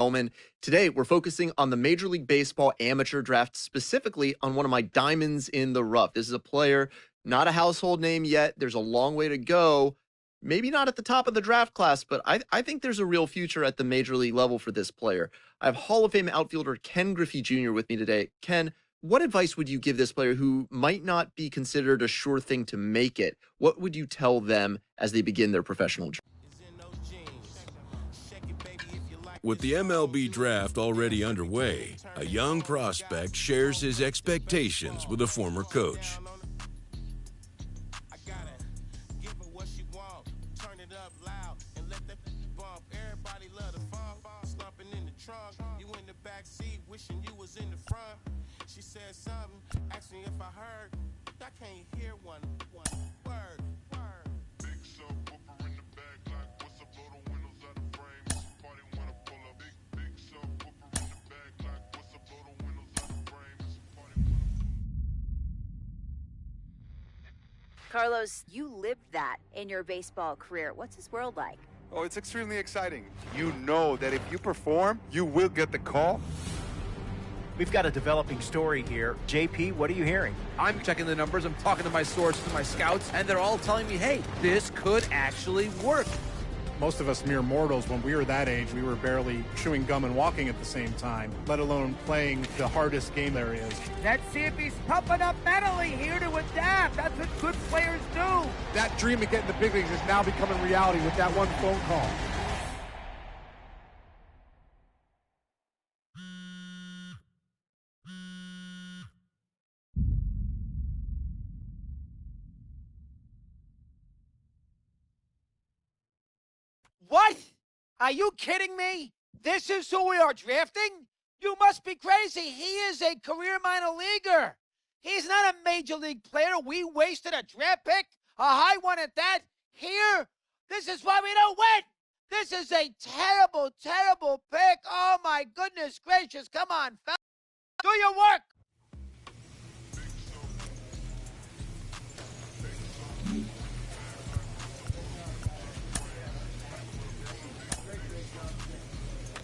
Gentlemen, today we're focusing on the Major League Baseball amateur draft, specifically on one of my diamonds in the rough. This is a player, not a household name yet. There's a long way to go. Maybe not at the top of the draft class, but I think there's a real future at the Major League level for this player. I have Hall of Fame outfielder Ken Griffey Jr. with me today. Ken, what advice would you give this player who might not be considered a sure thing to make it? What would you tell them as they begin their professional journey? With the MLB draft already underway, a young prospect shares his expectations with a former coach. She said something, asked me if I heard. I can't hear one word. Big subwoofer in the back, like what's up, blow the windows out the frame. Party wanna pull up. Big subwoofer in the back, like what's up, blow the windows out the frame. Party wanna Carlos, you lived that in your baseball career. What's this world like? Oh, it's extremely exciting. You know that if you perform, you will get the call. We've got a developing story here. JP, what are you hearing? I'm checking the numbers, I'm talking to my sources, to my scouts, and they're all telling me, hey, this could actually work. Most of us mere mortals, when we were that age, we were barely chewing gum and walking at the same time, let alone playing the hardest game there is. Let's see if he's pumping up mentally here to adapt. That's what good players do. That dream of getting the big leagues is now becoming reality with that one phone call. What? Are you kidding me? This is who we are drafting? You must be crazy. He is a career minor leaguer. He's not a major league player. We wasted a draft pick, a high one at that. Here, this is why we don't win. This is a terrible, terrible pick. Oh, my goodness gracious. Come on, fellas. Do your work.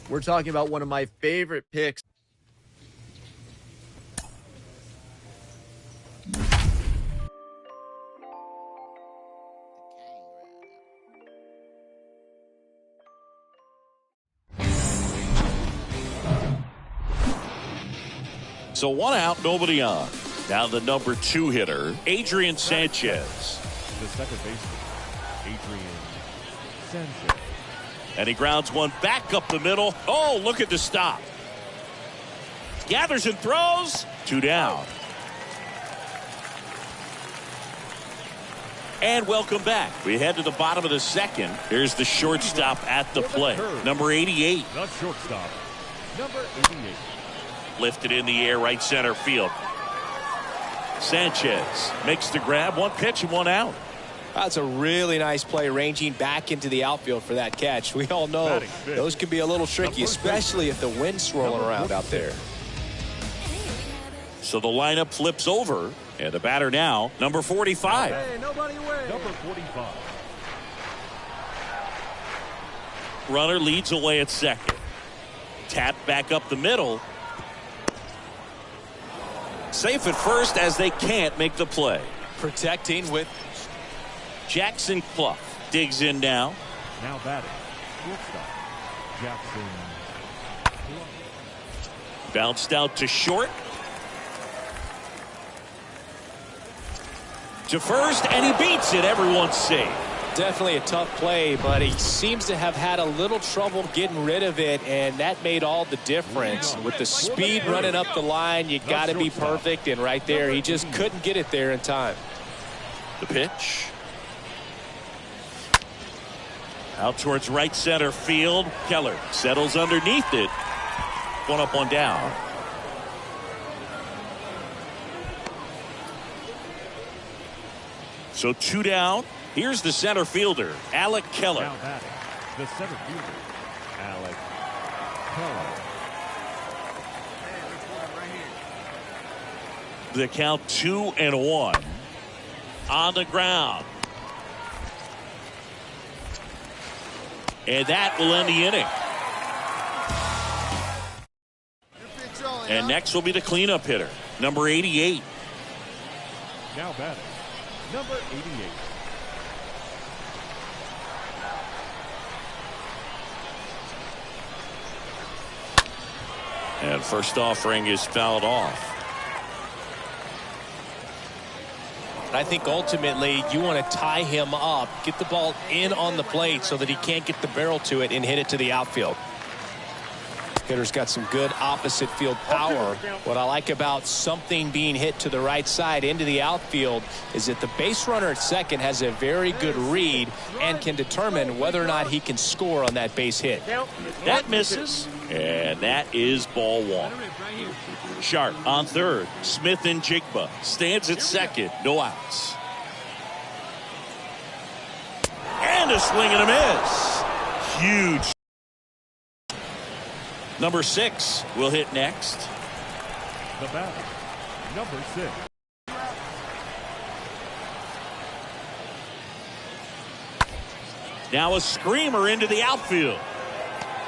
We're talking about one of my favorite picks. So 1 out, nobody on. Now the number 2 hitter, Adrian Sanchez. The second baseman, Adrian Sanchez. And he grounds one back up the middle. Oh, look at the stop. Gathers and throws. 2 down. And welcome back. We head to the bottom of the second. Here's the shortstop at the plate. Number 88. The shortstop, number 88. Lifted in the air, right center field. Sanchez makes the grab. 1 pitch and 1 out. That's a really nice play, ranging back into the outfield for that catch. We all know those can be a little tricky, especially if the wind's swirling around out there. So the lineup flips over, and the batter now, number 45. Hey, nobody away. Number 45. Runner leads away at second. Tap back up the middle. Safe at first as they can't make the play. Protecting with Jackson Clough digs in now. Now batting, shortstop, Jackson Clough. Bounced out to short. To first, and he beats it. Everyone's safe. definitely a tough play, but he seems to have had a little trouble getting rid of it, and that made all the difference. With the speed running up the line, you got to be perfect, and right there, he just couldn't get it there in time. The pitch. Out towards right center field. Keller settles underneath it. One up, one down. So two down. Here's the center fielder, Alec Keller. Now batting, the center fielder, Alec Keller. The count 2-1. On the ground. And that will end the inning. And next will be the cleanup hitter, number 88. Now batting, number 88. And first offering is fouled off. I think ultimately you want to tie him up, get the ball in on the plate so that he can't get the barrel to it and hit it to the outfield. Hitter's got some good opposite field power. What I like about something being hit to the right side into the outfield is that the base runner at second has a very good read and can determine whether or not he can score on that base hit. That misses, and that is ball one. Sharp on third. Smith and Jigba stands at second. No outs. And a swing and a miss. Huge. Number 6 will hit next. The batter, number 6. Now a screamer into the outfield.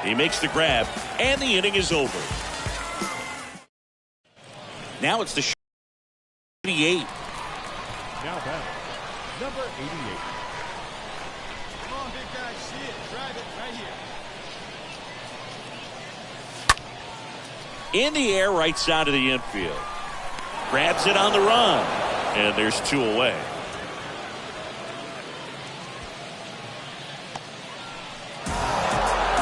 He makes the grab, and the inning is over. Now it's the 88. Now batting, number 88. Come on, big guy, see it. Drive it right here. In the air, right side of the infield. Grabs it on the run, and there's 2 away.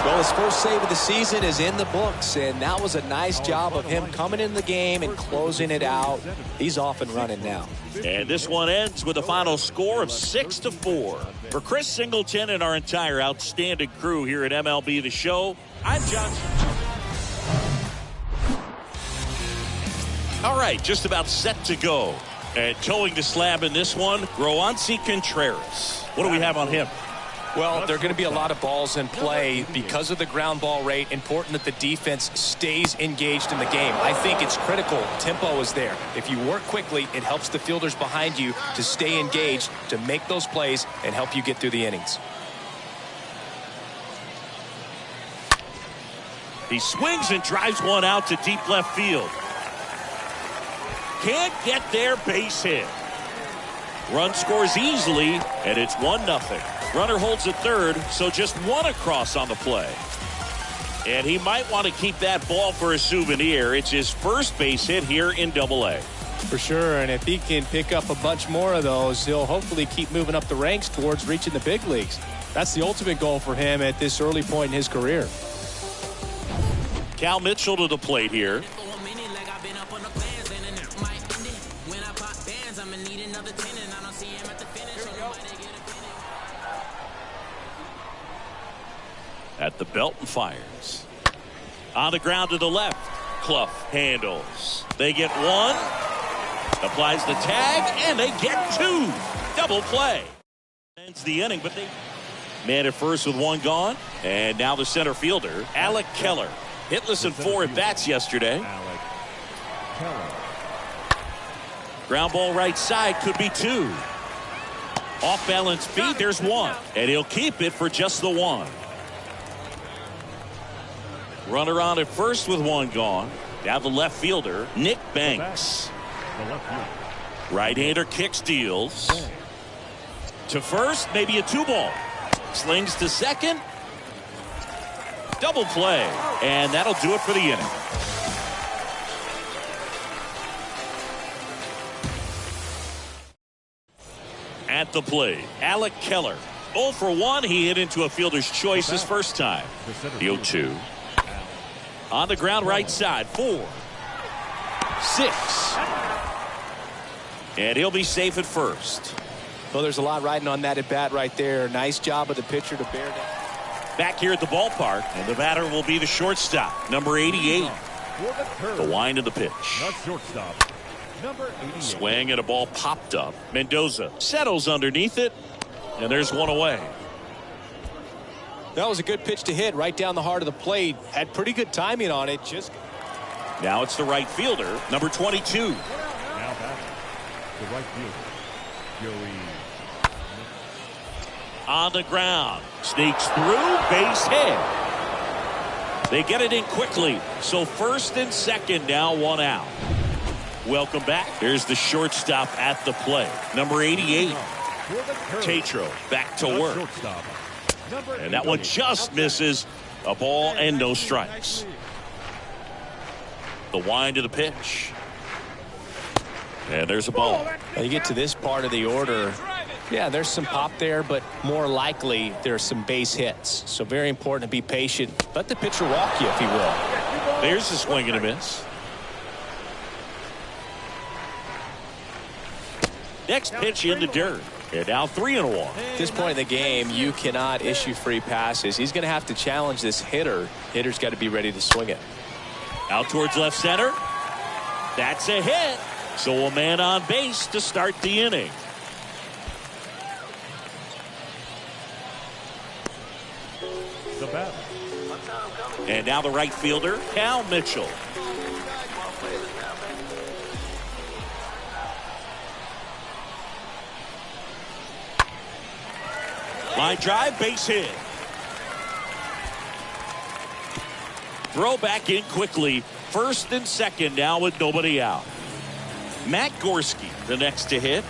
Well, his first save of the season is in the books, and that was a nice job of him coming in the game and closing it out. He's off and running now. And this one ends with a final score of 6-4. For Chris Singleton and our entire outstanding crew here at MLB The Show, I'm John. All right, just about set to go. And towing the slab in this one, Roansy Contreras. What do we have on him? Well, there are going to be a lot of balls in play because of the ground ball rate. Important that the defense stays engaged in the game. I think it's critical. Tempo is there. If you work quickly, it helps the fielders behind you to stay engaged, to make those plays, and help you get through the innings. He swings and drives one out to deep left field. Can't get there, base hit. Run scores easily, and it's 1-0. Runner holds at third, so just one across on the play. And he might want to keep that ball for a souvenir. It's his first base hit here in Double-A. For sure, and if he can pick up a bunch more of those, he'll hopefully keep moving up the ranks towards reaching the big leagues. That's the ultimate goal for him at this early point in his career. Cal Mitchell to the plate here. At the belt and fires. On the ground to the left. Clough handles. They get one. Applies the tag, and they get 2. Double play. Ends the inning, but they man at first with 1 gone. And now the center fielder, Alec Keller. Hitless in 4 at-bats yesterday. Alec Keller. Ground ball right side could be 2. Off balance feed, there's 1. And he'll keep it for just the 1. Runner on at first with 1 gone. Now the left fielder, Nick Banks. The left fielder. Right-hander kick steals. To first, maybe a 2-ball. Slings to second. Double play. And that'll do it for the inning. At the plate, Alec Keller. 0 for 1. He hit into a fielder's choice his first time. The 0-2. On the ground right side. 4. 6. And he'll be safe at first. Well, there's a lot riding on that at bat right there. Nice job of the pitcher to bear down. Back here at the ballpark, and the batter will be the shortstop, number 88. The wind of the pitch. Not shortstop, number 88. Swing and a ball popped up. Mendoza settles underneath it, and there's 1 away. That was a good pitch to hit right down the heart of the plate. Had pretty good timing on it. Just now it's the right fielder, number 22. Now batting, the right fielder, Joey. On the ground, sneaks through, base hit. They get it in quickly. So first and second now, one out. Welcome back. Here's the shortstop at the plate. Number 88. Tatro back to work. And that one just misses. A ball and no strikes. The wind of the pitch. And there's a ball. When you get to this part of the order, yeah, there's some pop there, but more likely there's some base hits. So very important to be patient. Let the pitcher walk you, if he will. There's the swing and a miss. Next pitch in the dirt. And now 3-1. At this point in the game, you cannot issue free passes. He's going to have to challenge this hitter. Hitter's got to be ready to swing it. Out towards left center. That's a hit. So a man on base to start the inning. The batter. And now the right fielder, Cal Mitchell. Line drive, base hit. Throw back in quickly. First and second now with nobody out. Matt Gorski, the next to hit.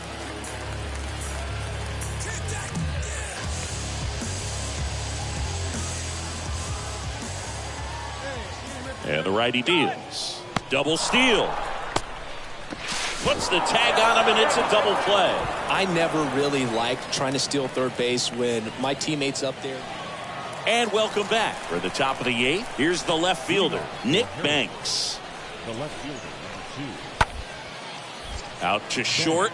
And the righty deals. Double steal. Puts the tag on him, and it's a double play. I never really liked trying to steal third base when my teammates up there. And welcome back for the top of the 8th. Here's the left fielder, Nick Banks. The left fielder, number 2. Out to short.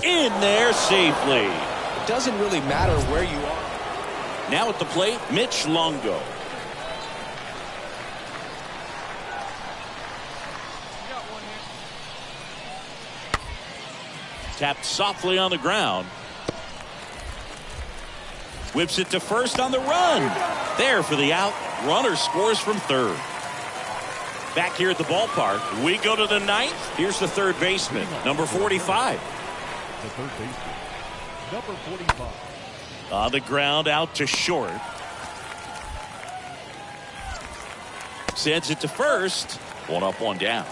In there safely. It doesn't really matter where you are. Now at the plate, Mitch Longo. Tapped softly on the ground. Whips it to first on the run. There for the out. Runner scores from third. Back here at the ballpark, we go to the 9th. Here's the third baseman, number 45. The third baseman, number 45. On the ground, out to short. Sends it to first. One up, one down.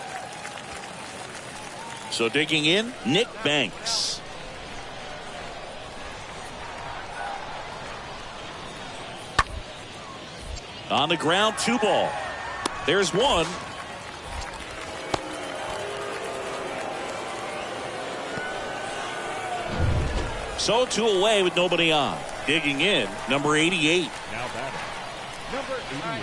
So digging in, Nick Banks. On the ground, 2 ball. There's one. So 2 away with nobody on. Digging in, number 88. Now batting, number 88.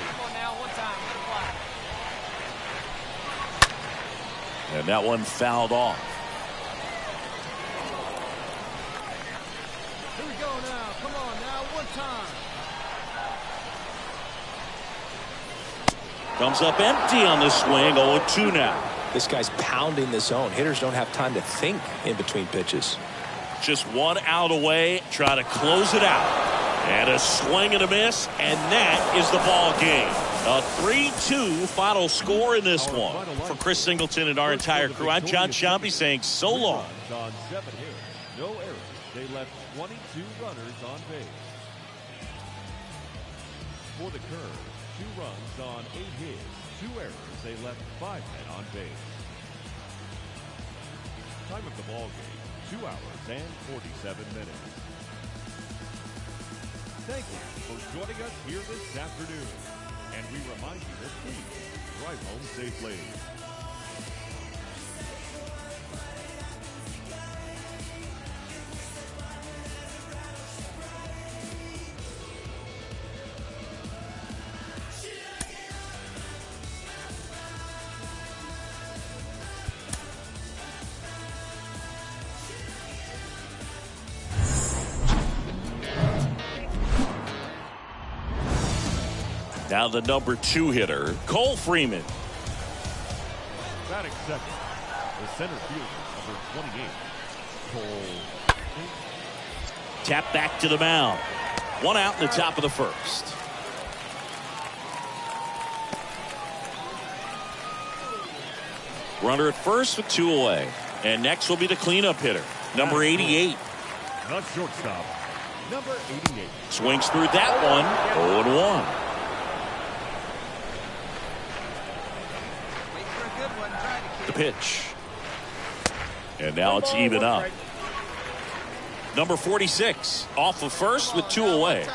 And that one fouled off. Here we go now. Come on now. One time. Comes up empty on the swing. 0-2 now. This guy's pounding the zone. Hitters don't have time to think in between pitches. Just 1 out away. Try to close it out. And a swing and a miss. And that is the ball game. A 3-2 final score in this one. For Chris Singleton and our entire crew, I'm John Sciambi saying so long. On 7 hits, no errors. They left 22 runners on base. For the Curve, 2 runs on 8 hits, 2 errors. They left 5 men on base. Time of the ball game, 2 hours and 47 minutes. Thank you for joining us here this afternoon. And we remind you to please drive home safely. Now the number 2 hitter, Cole Freeman. Batting second, the center fielder, number 28, Cole. Tap back to the mound. 1 out in the top of the first. Runner at first with 2 away. And next will be the cleanup hitter, number 88. The shortstop, number 88. Swings through that one. 0-1. The pitch. And now it's even up. Number 46 off of first with 2 away.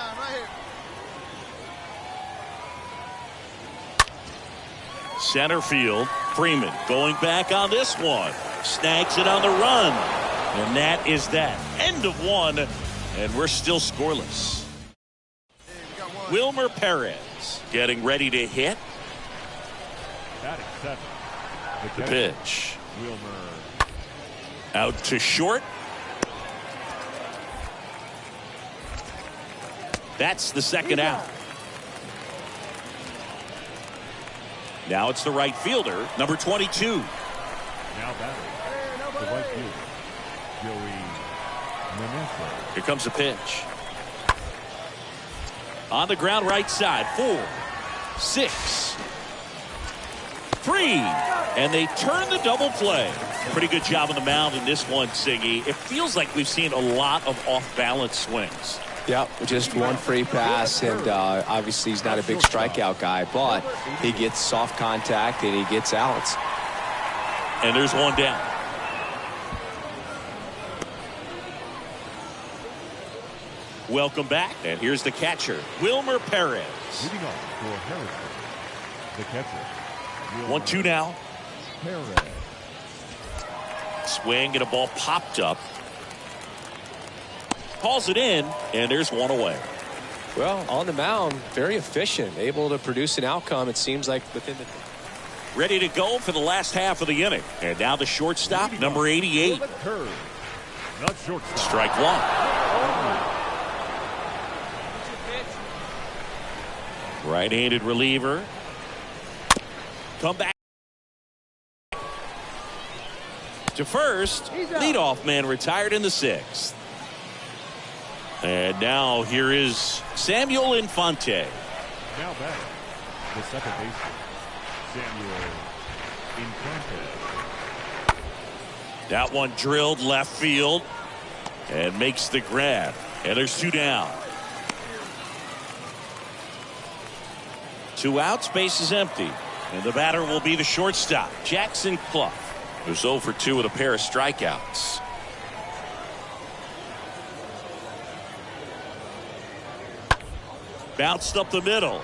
Center field. Freeman going back on this one. Snags it on the run. And that is that. End of 1. And we're still scoreless. Wilmer Perez getting ready to hit. Batting 7. The pitch. Wilmer. Out to short. That's the second out. Now it's the right fielder, number 22. Now batting. The right fielder, Joey Meneses. Here comes the pitch. On the ground right side. 4, 6, 3. And they turn the double play. Pretty good job on the mound in this one, Siggy. It feels like we've seen a lot of off-balance swings. Yep, just one free pass, and obviously he's not a big strikeout guy, but he gets soft contact and he gets outs. And there's one down. Welcome back, and here's the catcher, Wilmer Perez. Leading off for Harrisburg, the catcher. 1-2 now. Perez. Swing and a ball popped up. Calls it in, and there's one away. Well, on the mound, very efficient, able to produce an outcome, it seems like, within the... Ready to go for the last half of the inning. And now the shortstop, number 88. Not shortstop. Strike 1. Right-handed reliever. Come back to first. Leadoff man retired in the 6th. And now here is Samuel Infante. Now back, the second baseman, Samuel Infante. That one drilled left field and makes the grab. And there's 2 down. 2 outs, base is empty. And the batter will be the shortstop, Jackson Clough, who's 0 for 2 with a pair of strikeouts. Bounced up the middle.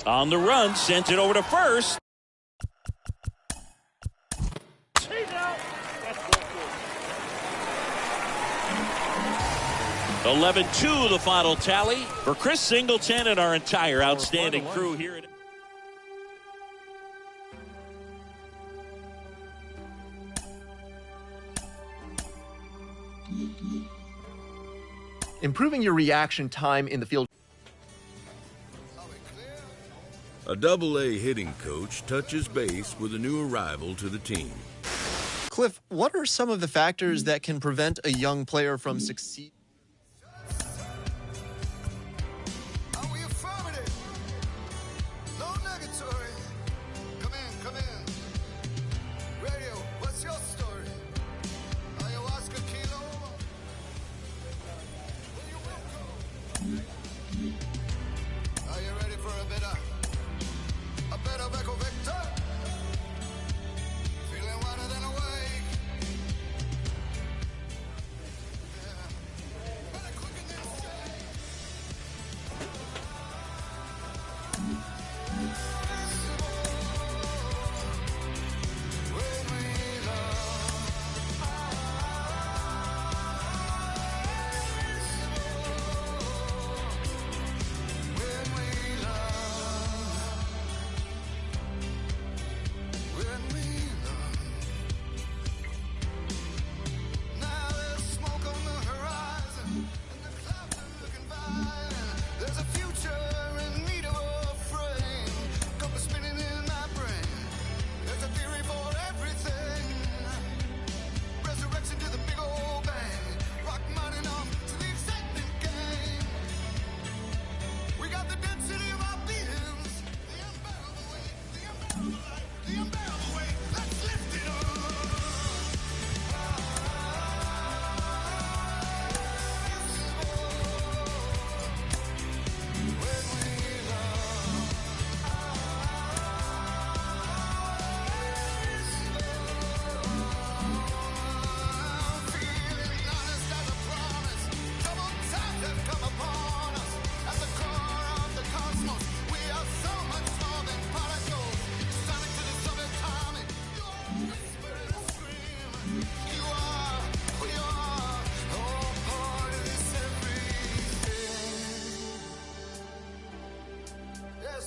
On the run, sent it over to first. 11-2 the final tally for Chris Singleton and our entire outstanding crew here at Improving your reaction time in the field. A Double-A hitting coach touches base with a new arrival to the team. Cliff, what are some of the factors that can prevent a young player from succeeding?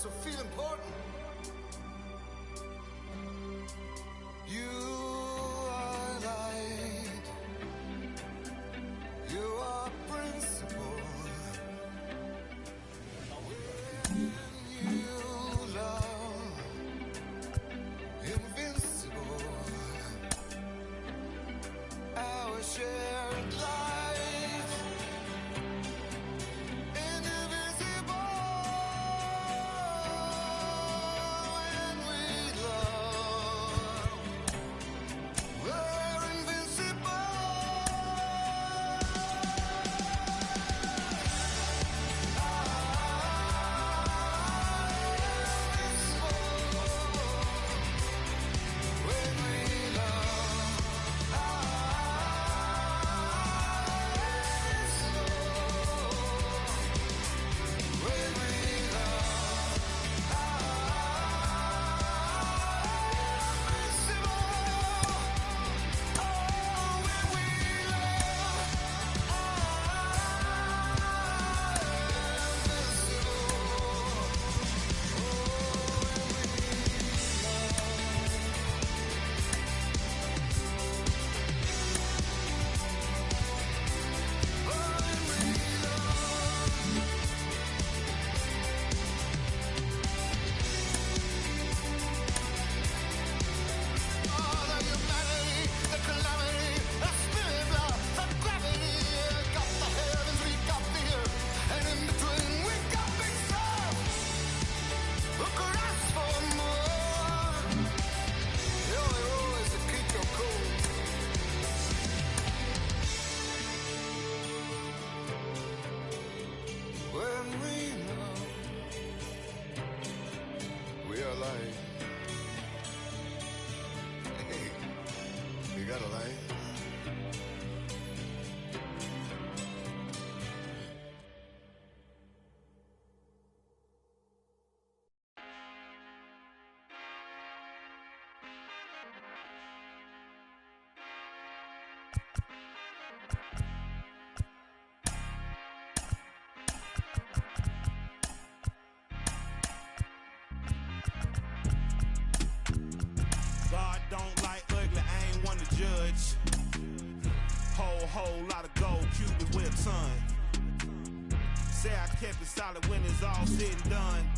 so feel important. You are light. You are principle. When you love, invincible. Our shared life, indivisible. When we love, we're invincible. When we love. We are light. Hey, you got a light? God don't like ugly, I ain't one to judge. Whole lot of gold Cubans with a ton. Say I kept it solid when it's all said and done.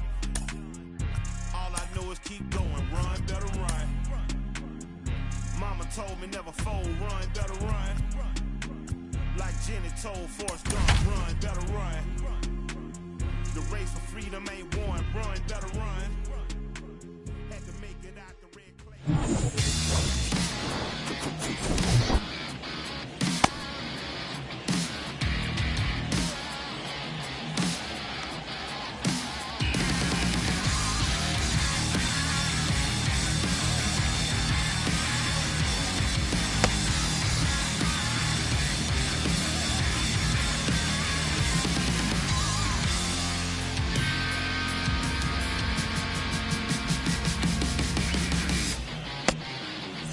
All I know is keep going, run, better run. Mama told me never fold, run, better run. Like Jenny told Forrest Gump, run, better run. The race for freedom ain't won, run, better run. Had to make it out the red clay.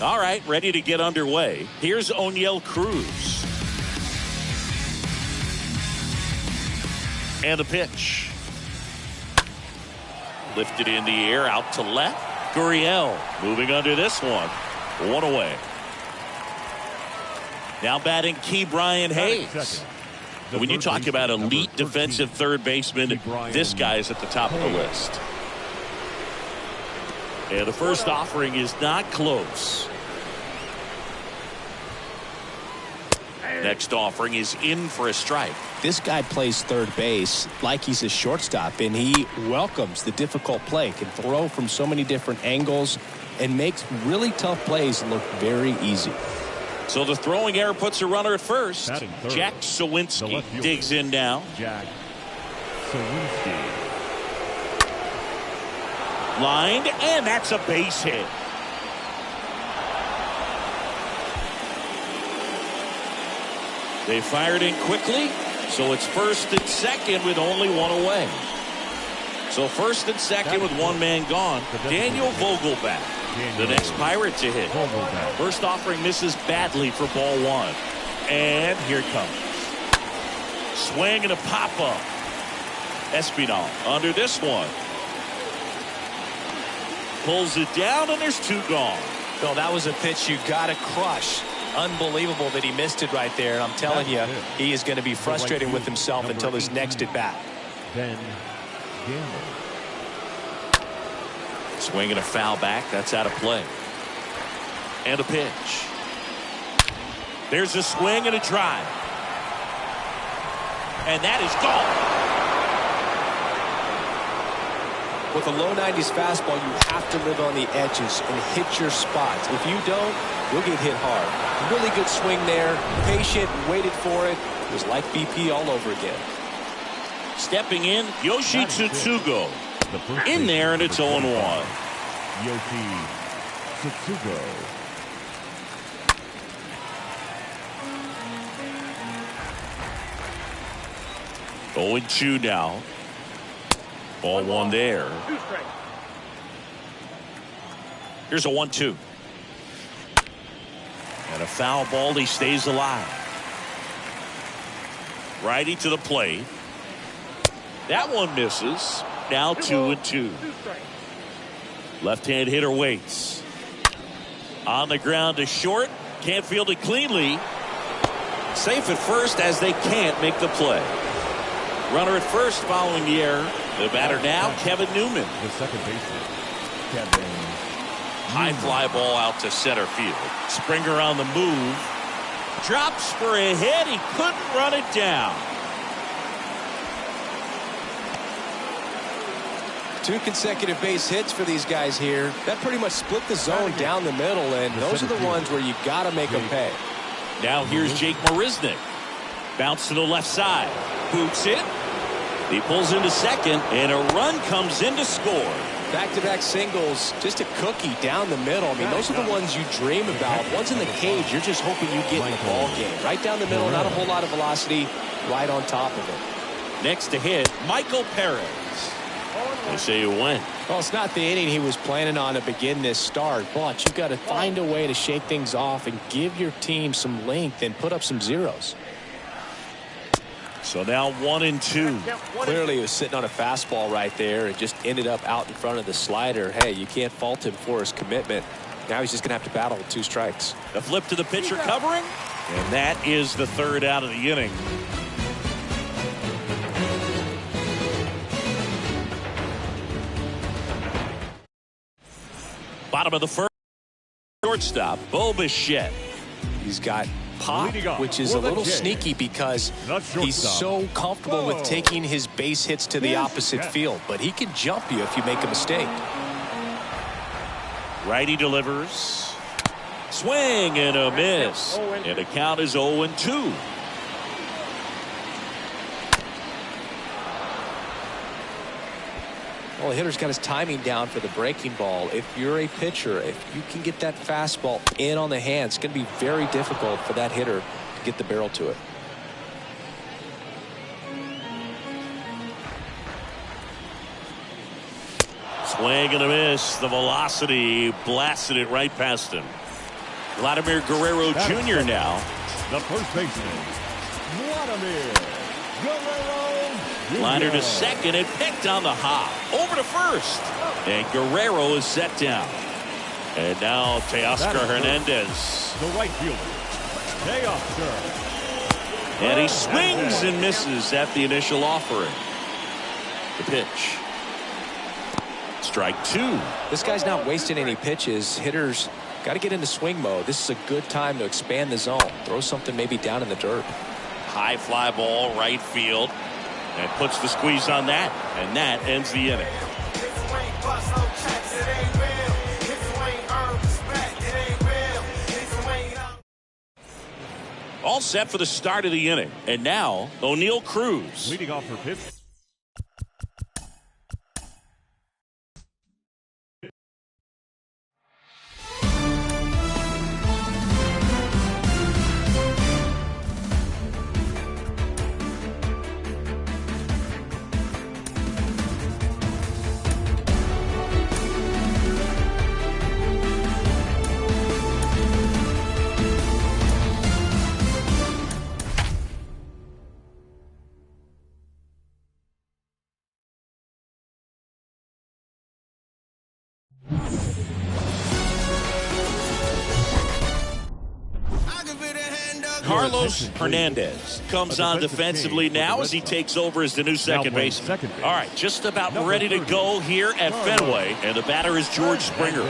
All right, ready to get underway. Here's Oniel Cruz. And the pitch. Lifted in the air, out to left. Gurriel moving under this one. One away. Now batting Key Brian Hayes. When you talk about elite defensive third baseman, this guy's at the top of the list. And the first offering is not close. Next offering is in for a strike. This guy plays third base like he's a shortstop, and he welcomes the difficult play, can throw from so many different angles, and makes really tough plays look very easy. So the throwing error puts a runner at first. Jack Sawinski digs in now. Jack Sawinski. Lined, and that's a base hit. They fired in quickly, so it's first and second with only one away. So first and second with one man gone. Daniel Vogelback, the next Pirate to hit. First offering misses badly for ball one. And here it comes. Swing and a pop-up. Espinal under this one. pulls it down, and there's 2 gone. Well, that was a pitch you got to crush. Unbelievable that he missed it right there. And I'm telling you, he is going to be frustrated with himself until his next at bat. Ben Gamble. Swing and a foul back. That's out of play. And a pitch. There's a swing and a drive. And that is gone. With a low 90s fastball, you have to live on the edges and hit your spots. If you don't, you'll get hit hard. Really good swing there. Patient, waited for it. It was like BP all over again. Stepping in, Yoshi Tsutsugo. In there, and it's 0-1. Yoshi Tsutsugo. Oh, 0-2 now. Ball 1 there. Here's a 1-2. And a foul ball. He stays alive. Righty to the plate. That one misses. Now 2-2. Left-hand hitter waits. On the ground to short. Can't field it cleanly. Safe at first as they can't make the play. Runner at first following the error. The batter now, Kevin Newman. The second baseman, Kevin. High fly ball out to center field. Springer on the move. Drops for a hit. He couldn't run it down. 2 consecutive base hits for these guys here. That pretty much split the zone down the middle, and those are the ones where you got to make them pay. Now here's Jake Marisnick. Bounce to the left side. Boots it. He pulls into second, and a run comes in to score. Back-to-back singles, just a cookie down the middle. I mean, those are the ones you dream about. Once in the cage, you're just hoping you get in the ball game. Right down the middle, not a whole lot of velocity, right on top of it. Next to hit, Michael Perez. They say you win. Well, it's not the inning he was planning on to begin this start, but you've got to find a way to shake things off and give your team some length and put up some zeros. So now 1-2. Clearly he was sitting on a fastball right there and just ended up out in front of the slider. Hey, you can't fault him for his commitment. Now he's just going to have to battle with 2 strikes. The flip to the pitcher covering, and that is the 3rd out of the inning. Bottom of the 1st, shortstop, Bo Bichette. He's got pop, which is a little sneaky because he's so comfortable with taking his base hits to the opposite field, but he can jump you if you make a mistake. Righty delivers. Swing and a miss. And the count is 0-2. Well, the hitter's got his timing down for the breaking ball. If you're a pitcher, if you can get that fastball in on the hand, it's going to be very difficult for that hitter to get the barrel to it. Swing and a miss. The velocity blasted it right past him. Vladimir Guerrero Jr. now. The first baseman, Vladimir Guerrero. Liner to second and picked on the hop. Over to first. And Guerrero is set down. And now Teoscar Hernandez. The right fielder, Teoscar. And he swings and misses at the initial offering. The pitch. Strike 2. This guy's not wasting any pitches. Hitters got to get into swing mode. This is a good time to expand the zone. Throw something maybe down in the dirt. High fly ball, right field. And puts the squeeze on that. And that ends the inning. All set for the start of the inning. And now, O'Neal Cruz. Leading off for pitch. Carlos Hernandez comes on defensively now as he takes over as the new second baseman. All right, just about ready to go here at Fenway, and the batter is George Springer.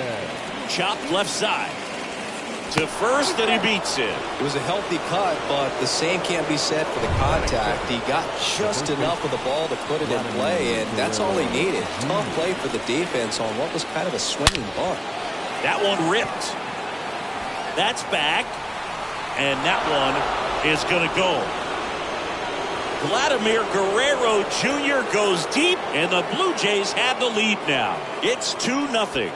Chopped left side to first, and he beats it. It was a healthy cut, but the same can't be said for the contact. He got just enough of the ball to put it in play, and that's all he needed. Tough play for the defense on what was kind of a swinging bunt. That one ripped. That's back, and that one is going to go. Vladimir Guerrero Jr. goes deep, and the Blue Jays have the lead now. It's 2-0.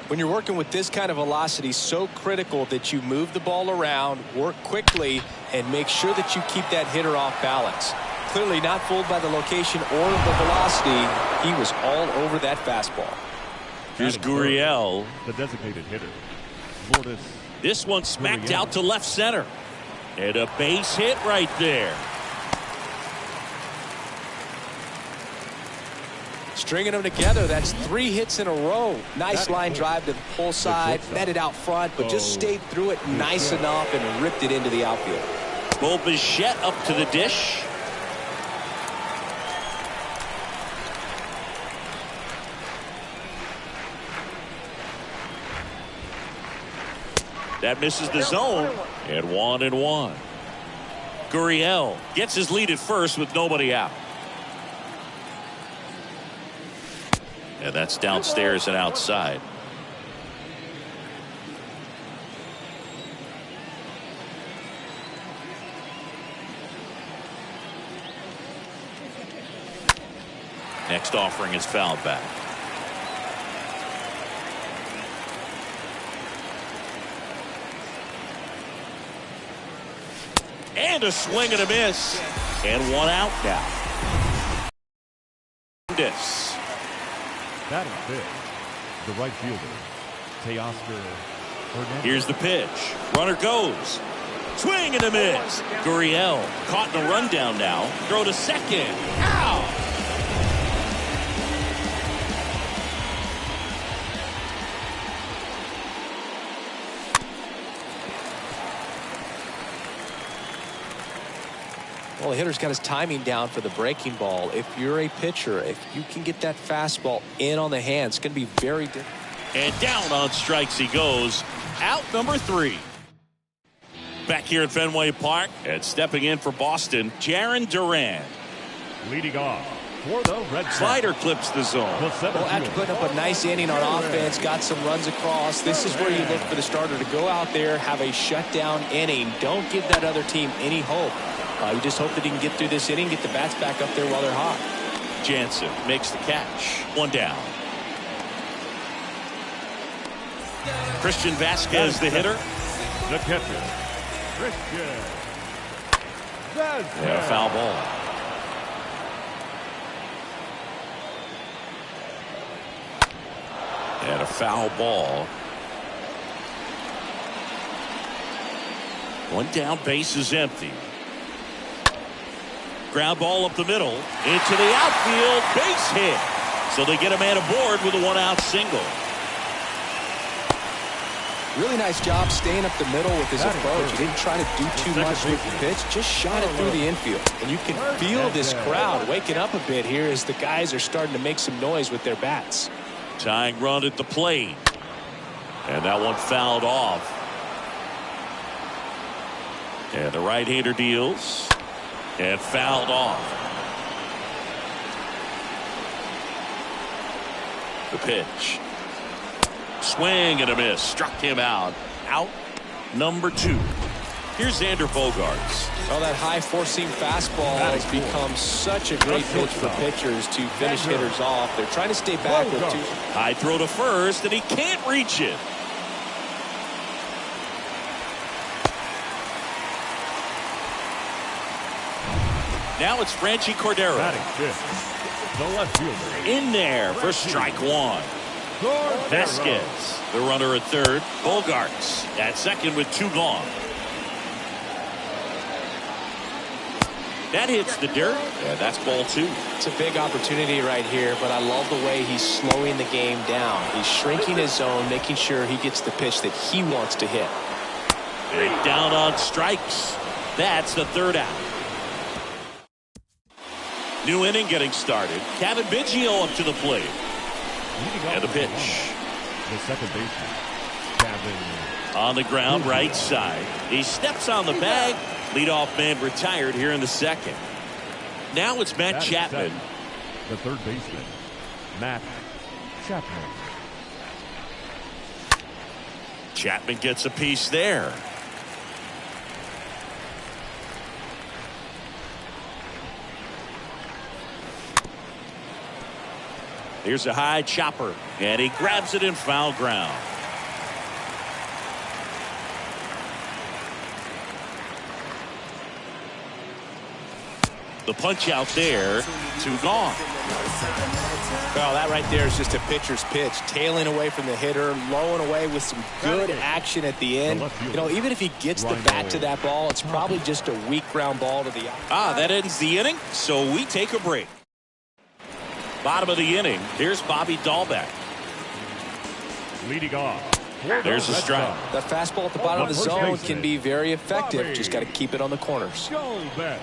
When you're working with this kind of velocity, so critical that you move the ball around, work quickly, and make sure that you keep that hitter off balance. Clearly not fooled by the location or the velocity. He was all over that fastball. Here's Gurriel. The designated hitter. This one smacked out to left center. And a base hit right there. Stringing them together, that's 3 hits in a row. Nice line drive to the pull side, met it out front, but just stayed through it nice enough and ripped it into the outfield. Bo Bichette up to the dish. That misses the zone. And 1-1. Gurriel gets his lead at first with nobody out. And that's downstairs and outside. Next offering is fouled back. And a swing and a miss. And 1 out now. This. Batting fifth, the right fielder, Teoscar Hernandez. Here's the pitch. Runner goes. Swing and a miss. Gurriel caught in a rundown now. Throw to second. Ow! Well, the hitter's got his timing down for the breaking ball. If you're a pitcher, if you can get that fastball in on the hands, it's going to be very different. And down on strikes he goes. Out number 3. Back here at Fenway Park, and stepping in for Boston, Jarren Duran. Leading off for the Red Sox. Slider clips the zone. Well, after putting up a nice inning on offense, got some runs across, this is where you look for the starter to go out there, have a shutdown inning. Don't give that other team any hope. You just hope that he can get through this inning, get the bats back up there while they're hot. Jansen makes the catch. 1 down. Christian Vasquez, the hitter. The catcher, Christian Vasquez. And a foul ball. And a foul ball. 1 down, base is empty. Ground ball up the middle, into the outfield, base hit. So they get a man aboard with a 1-out single. Really nice job staying up the middle with his approach. He didn't try to do too much with the pitch, just shot it through the infield. And you can feel this crowd waking up a bit here as the guys are starting to make some noise with their bats. Tying run at the plate. And that one fouled off. And the right-hander deals. And fouled off. The pitch. Swing and a miss. Struck him out. Out number 2. Here's Xander Bogaerts. Well, that high four-seam fastball has become such a great pitch for pitchers to finish hitters off. They're trying to stay back with 2. High throw to first, and he can't reach it. Now it's Franchi Cordero. The left fielder. In there for strike 1. Vasquez, the runner at third. Bogaerts at second with 2 gone. That hits the dirt. Yeah, that's ball 2. It's a big opportunity right here, but I love the way he's slowing the game down. He's shrinking his zone, making sure he gets the pitch that he wants to hit. And down on strikes. That's the 3rd out. New inning getting started. Kevin Biggio up to the plate. And the pitch. The second baseman, Kevin. On the ground, right side. He steps on the bag. Leadoff man retired here in the 2nd. Now it's Matt Chapman. The third baseman, Matt Chapman. Chapman gets a piece there. Here's a high chopper, and he grabs it in foul ground. The punch out there, 2 gone. Well, that right there is just a pitcher's pitch, tailing away from the hitter, lowing away with some good action at the end. You know, even if he gets the bat to that ball, it's probably just a weak ground ball to the outside. That ends the inning, so we take a break. Bottom of the inning, here's Bobby Dahlbeck. Leading off. There's a strike. The fastball at the bottom of the zone can be very effective. Just got to keep it on the corners. Dahlbeck.